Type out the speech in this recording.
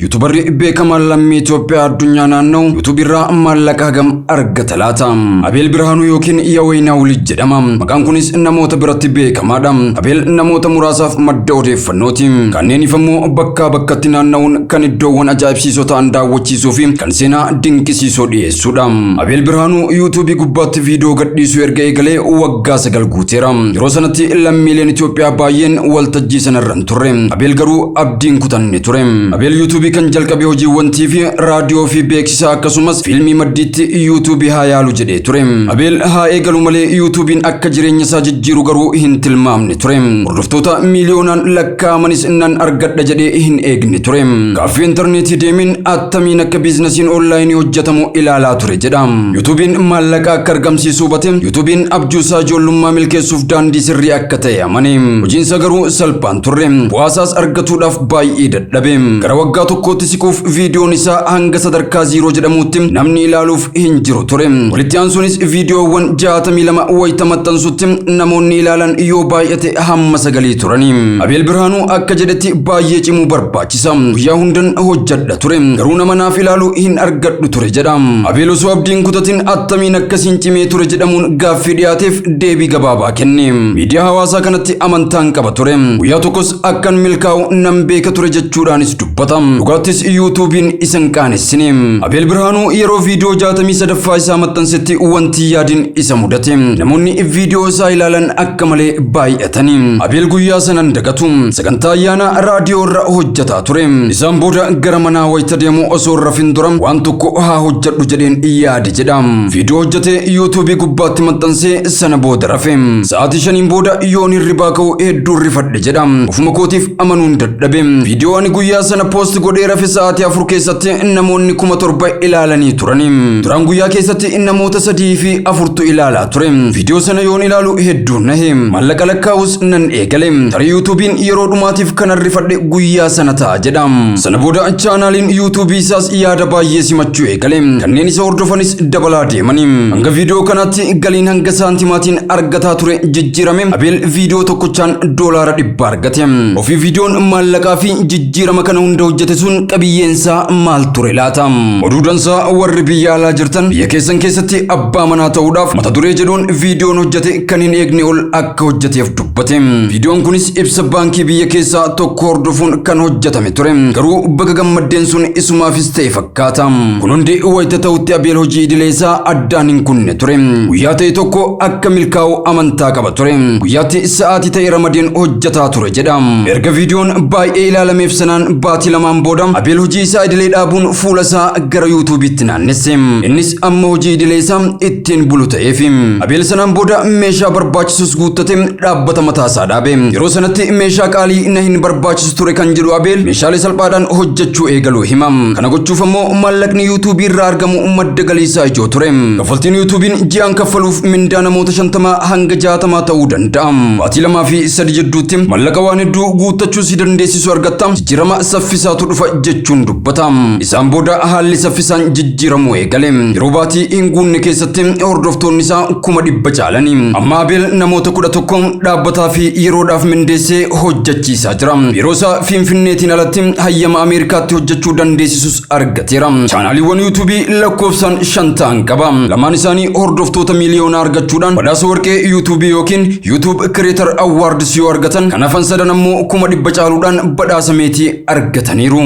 ዩቲዩበር beekamaan lammii Itoophiyaa addunyaa naannoo yuutuubiirraa maallaqa hagam argata laata? Abeel Birhaanuu yookiin Yaweenaa Wulij jedhama. Maqaan kunis namoota biratti beekamaadha. Abeel namoota muraasaaf madda odeeffannooti. Kanneen ifammoo bakkaa bakkatti naanna'uun kan iddoowwan ajaa'ibsiisoo ta'an daawwachiisuu fi kan seenaa dinqisiisoo dhiyeessuudha. Abeel Birhaanuu yuutuubii gubbaatti viidiyoo gadhiisuu erga eegalee waggaa 9 guuteera. Yeroo sanatti lammiileen Itoophiyaa baay'een waltajjii sanarra hin turre. Abeel garuu abdiin kutanne ture. Abeel yuutuubii kan jalqabe hojiiwwan TV, raadiyoo fi beeksisa akkasumas fiilmii maddiitti yuutuubii haa yaalu jedhee ture. Abeel haa eegalu malee yuutuubiin akka jireenya isaa jijjiiru garuu hin tilmaamne ture. Hordoftoota miiliyoonaan lakkaa'amanis nan argadha jedhee hin eegne ture. Gaaffii intarneetii deemeen attamiin akka biizinasiin onlaayinii hojjetamu ilaalaa ture jedha. Yuutuubiin maallaqa akka argamsiisuu hubate. Yuutuubiin abjuusaa ijoollummaa milkeessuuf daandii sirrii akka ta'e amane. Hojiinsa garuu salphaan turre. Bu'aasaas argatuudhaaf baay'ee dadhabe. Gara waggaa tokkootti siquuf viidiyoon isaa hanga sadarkaa 0 jedhamuutti namni ilaaluuf hin jiru ture. Walitti aansuunis viidiyoowwan 62 wayita maxxansutti namoonni ilaalan yoo baay'ate hamma 9 turani. Abeel Birhaanuu akka jedhetti baay'ee cimuu barbaachisa. Guyyaa hundan hojjedha ture. Garuu nama naaf ilaalu hin argadhu ture jedha. Abeel osoo abdiin kutatin attamiin akkasiin cimee ture jedhamuun gaaffii dhiyaateef deebii gabaabaa kenne. Miidiyaa hawaasaa kanatti amantaan qaba ture. Guyyaa tokkos akkan milkaa'u nan beeka ture jechuudhaanis dubbata. Dhugaattis yuutuubiin isan qaanessine. Abeel Birhaanuu yeroo viidiyoo 63ffaa isaa maxxansetti wanti yaadin isa mudate. Namoonni viidiyoo isaa ilaalan akka malee baay'atani. Abeel guyyaa sanan dagatu. Sagantaa ayyaana raadiyoo irra hojjetaa ture. Isaan booda gara manaa wayita deemu osoo rafin dura waan tokko haa hojjedhu jedheen yaade jedha. Viidiyoo hojjetee yuutuubii gubbaatti maxxansee sana booda rafe. Sa'aatii 5 booda yoon hirribaa ka'u hedduu rifadhe jedha. Ofuma kootiif amanuun dadhabe. Viidiyoo ani guyyaa sana poost godhee rafe sa'aatii 4 keessatti namoonni 7,000 ilaalanii turani. Duraan guyyaa keessatti namoota 3 fi 4tu ilaalaa ture. Viidiyoo sana yoon ilaalu hedduu nahe. Maallaqa lakkaa'us nan eegale. Tarii yuutuubiin yeroo dhumaatiif kan rifadhe guyyaa sana ta'a jedha. Sana booda chaanaaliin yuutuubii isaas yaada baay'ee simachuu eegale. Kanneen isa hordofanis dabalaa deemani. Hanga viidiyoo kanaatti galiin hanga saantimaatiin argataa ture jijjiirame. Abeel viidiyoo tokkochaan $100 argate. Ofii viidiyoon maallaqaa fi jijjiirama kana hunda hojjete sun qabiyyeensaa maal ture laata? Oduu dansaa warri biyya alaa jirtan biyya keessan keessatti abbaa manaa ta'uudhaaf mata duree jedhuun viidiyoon hojjete kan hin eegne ol akka hojjeteef dubbate. Viidiyoon kunis ibsa baankii biyya keessaa tokko hordofuun kan hojjetame ture. Garuu bakka gammaddeen sun isumaafis ta'e fakkaata. Kun hundi wayita ta'utti Abeel hojii idilee isaa addaan hin kunne ture. Guyyaa ta'e tokko akka milkaa'u amantaa qaba ture. Guyyaatti sa'aatii ta'e ramadeen hojjetaa ture jedha. Erga viidiyoon baay'ee ilaalameef sanaan baatii 2 booda Abeel hojii isaa idilee dhaabuun fuula isaa gara yuutuubiitti naannesse. Innis amma hojii idilee isaa ittiin bulu ta'eef. Abeel sanaan booda meeshaa barbaachisus guuttate dhaabbata mataa isaa dhaabe. Yeroo sanatti meeshaa qaalii na hin barbaachisu ture kan jedhu Abeel meeshaalee salphaadhaan hojjechuu eegaluu hima. Kana gochuuf ammoo maallaqni yuutuubii irraa argamu madda galii isaa ijoo ture. Kaffaltiin yuutuubiin ji'aan kaffaluuf mindaa namoota 50 hanga 60 ta'uu danda'a. Baatii 2 fi 3 jidduutti maallaqa waan hedduu guuttachuu si dandeessisu argatta. Jijjiirama saffisaatu dhufa jechuun dubbata. Isaan booda haalli saffisaan jijjiiramuu eegale. Yeroo baatii hin guunne keessatti hordoftoonni isaa 100 caalani. Amma Abeel namoota 11 dhaabbataa fi yeroodhaaf mindeessee hojjechiisaa jira. Yeroo isaa Finfinneetiin alatti hayyama Ameerikaatti hojjechuu dandeessisus argateera. Chaanaaliiwwan yuutuubii lakkoofsaan 5 ta'an qaba. Lamaan isaanii hordoftoota miiliyoona argachuudhaan badhaasa warqee yuutuubii yookiin YouTube Creator Awards yoo argatan, kan hafan 3 ammoo 100 caaluudhaan badhaasa meetii argataniiru.